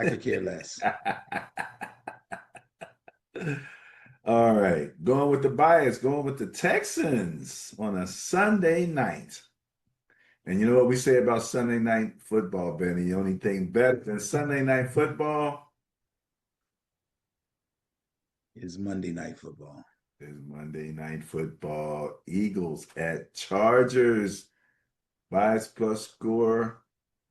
I could care less. All right, going with the bias, going with the Texans on a Sunday night. And you know what we say about Sunday night football, Benny? The only thing better than Sunday night football Is Monday Night Football. is Monday night football. Eagles at Chargers. Bias plus score.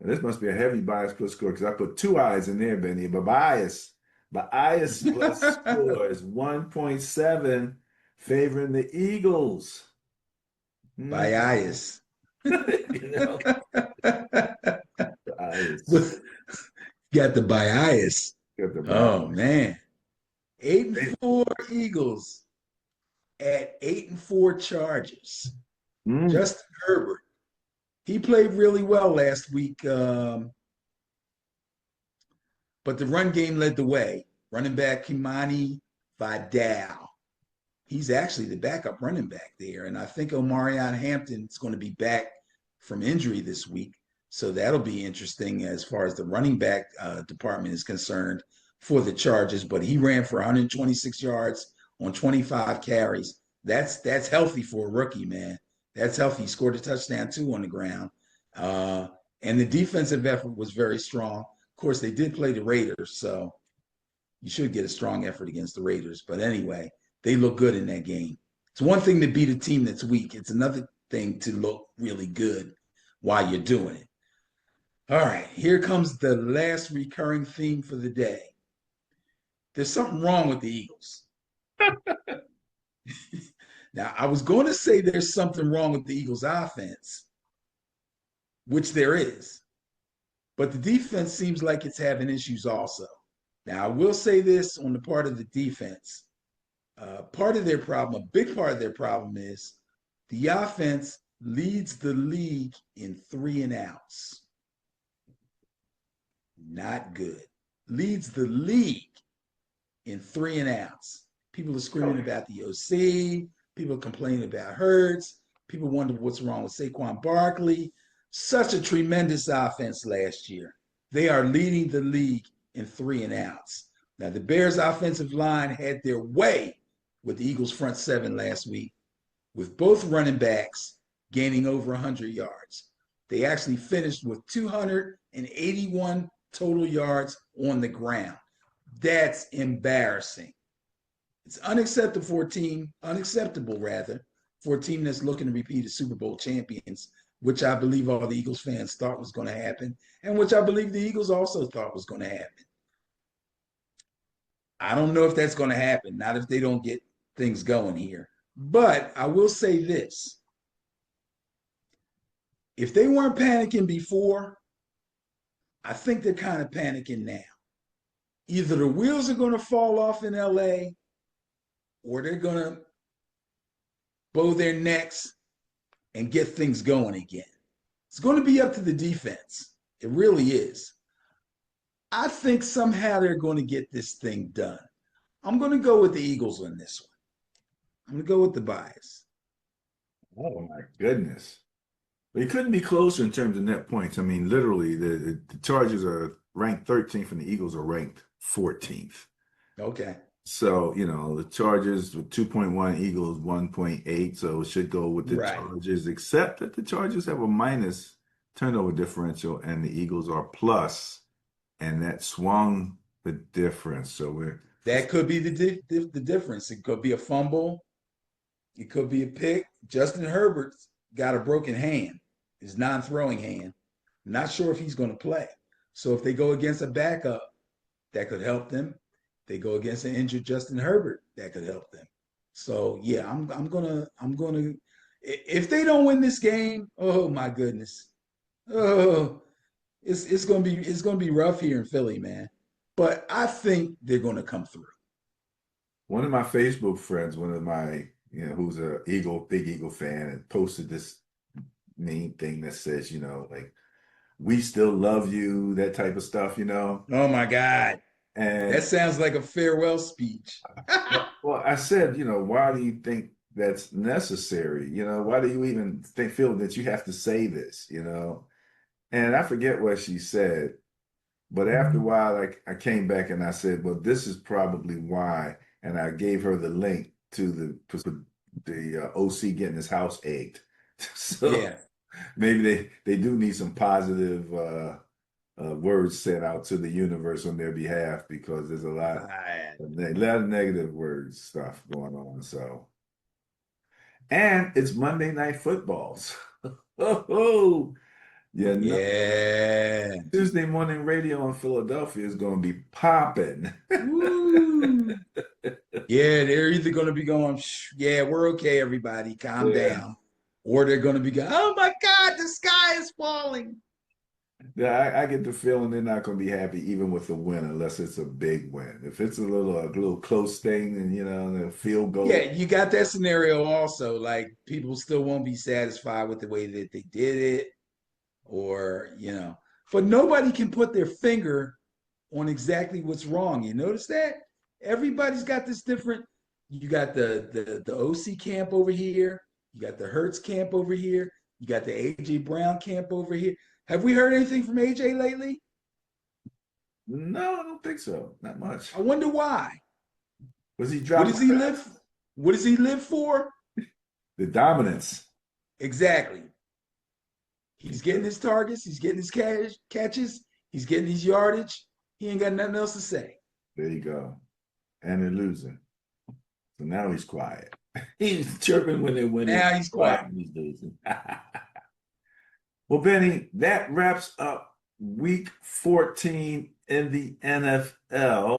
And this must be a heavy bias plus score because I put two eyes in there, Benny. But bias plus score is 1.7 favoring the Eagles. Bias. You know, bias. With got the bias. Got the Oh bias. man. 8-4 Eagles at 8-4 Chargers. Mm. Justin Herbert. He played really well last week, but the run game led the way. Running back Kimani Vidal. He's actually the backup running back there. And I think Omarion Hampton is going to be back from injury this week. So that'll be interesting as far as the running back department is concerned for the Chargers. But he ran for 126 yards on 25 carries. That's healthy for a rookie, man. That's healthy. He scored a touchdown too on the ground. Uh, and the defensive effort was very strong. Of course, they did play the Raiders, so you should get a strong effort against the Raiders. But anyway, they look good in that game. It's one thing to beat a team that's weak. It's another thing to look really good while you're doing it. All right, here comes the last recurring theme for the day. There's something wrong with the Eagles. Now, I was going to say there's something wrong with the Eagles offense, which there is, but the defense seems like it's having issues also. Now, I will say this on the part of the defense. Part of their problem, a big part of their problem is the offense leads the league in 3-and-outs. Not good. Leads the league in 3-and-outs. People are screaming about the OC. People are complaining about Hurts. People wonder what's wrong with Saquon Barkley. Such a tremendous offense last year. They are leading the league in 3-and-outs. Now, the Bears' offensive line had their way with the Eagles' front seven last week, with both running backs gaining over 100 yards. They actually finished with 281 total yards on the ground. That's embarrassing. It's unacceptable for a team that's looking to repeat as Super Bowl champions, which I believe all the Eagles fans thought was going to happen, and which I believe the Eagles also thought was going to happen. I don't know if that's going to happen, not if they don't get things going here. But I will say this. If they weren't panicking before, I think they're kind of panicking now. Either the wheels are going to fall off in LA or they're going to bow their necks and get things going again. It's going to be up to the defense. It really is. I think somehow they're going to get this thing done. I'm going to go with the Eagles on this one. I'm going to go with the bias. Oh my goodness. They couldn't be closer in terms of net points. I mean, literally, the Chargers are ranked 13th and the Eagles are ranked 14th. Okay. So, the Chargers with 2.1, Eagles 1.8. So it should go with the Right. Chargers, except that the Chargers have a minus turnover differential and the Eagles are plus, and that swung the difference. So That could be the difference. It could be a fumble. It could be a pick. Justin Herbert's got a broken hand, his non-throwing hand. Not sure if he's going to play. So if they go against a backup, that could help them. If they go against an injured Justin Herbert, that could help them. So yeah, I'm gonna if they don't win this game, oh my goodness. Oh, it's gonna be rough here in Philly, man. But I think they're gonna come through. one of my Facebook friends, one of my, who's a big Eagle fan, and posted this mean thing that says, like, we still love you, that type of stuff. Oh my God. That And sounds like a farewell speech. well, I said, why do you think that's necessary? Why do you even feel that you have to say this? And I forget what she said, But after a while, like I came back and I said, well, this is probably why. And I gave her the link to the OC getting his house egged. So Yeah. maybe they do need some positive words sent out to the universe on their behalf because there's Right. a lot of negative words stuff going on. So, and it's Monday Night Footballs. Oh, yeah, no, Yeah. Tuesday morning radio in Philadelphia is going to be popping. Woo. Yeah, they're either going to be going, yeah, we're okay, everybody, calm Yeah. down. Or they're going to be going, oh my God, the sky is falling. Yeah, I get the feeling they're not going to be happy even with a win unless it's a big win. If it's a little close thing and the field goal. Yeah, you got that scenario also. Like people still won't be satisfied with the way that they did it, or. But nobody can put their finger on exactly what's wrong. You notice that? Everybody's got this different. You got the OC camp over here. You got the Hertz camp over here. You got the AJ Brown camp over here. Have we heard anything from AJ lately? No, I don't think so. Not much. I wonder why. Was he What dropping does he live? What does he live for? the dominance? Exactly. He's getting his targets. He's getting his catches. He's getting his yardage. He ain't got nothing else to say. There you go. And they're losing. So now he's quiet. He's chirping when they're winning. Now he's quiet. When he's losing. Well, Benny, that wraps up week 14 in the NFL.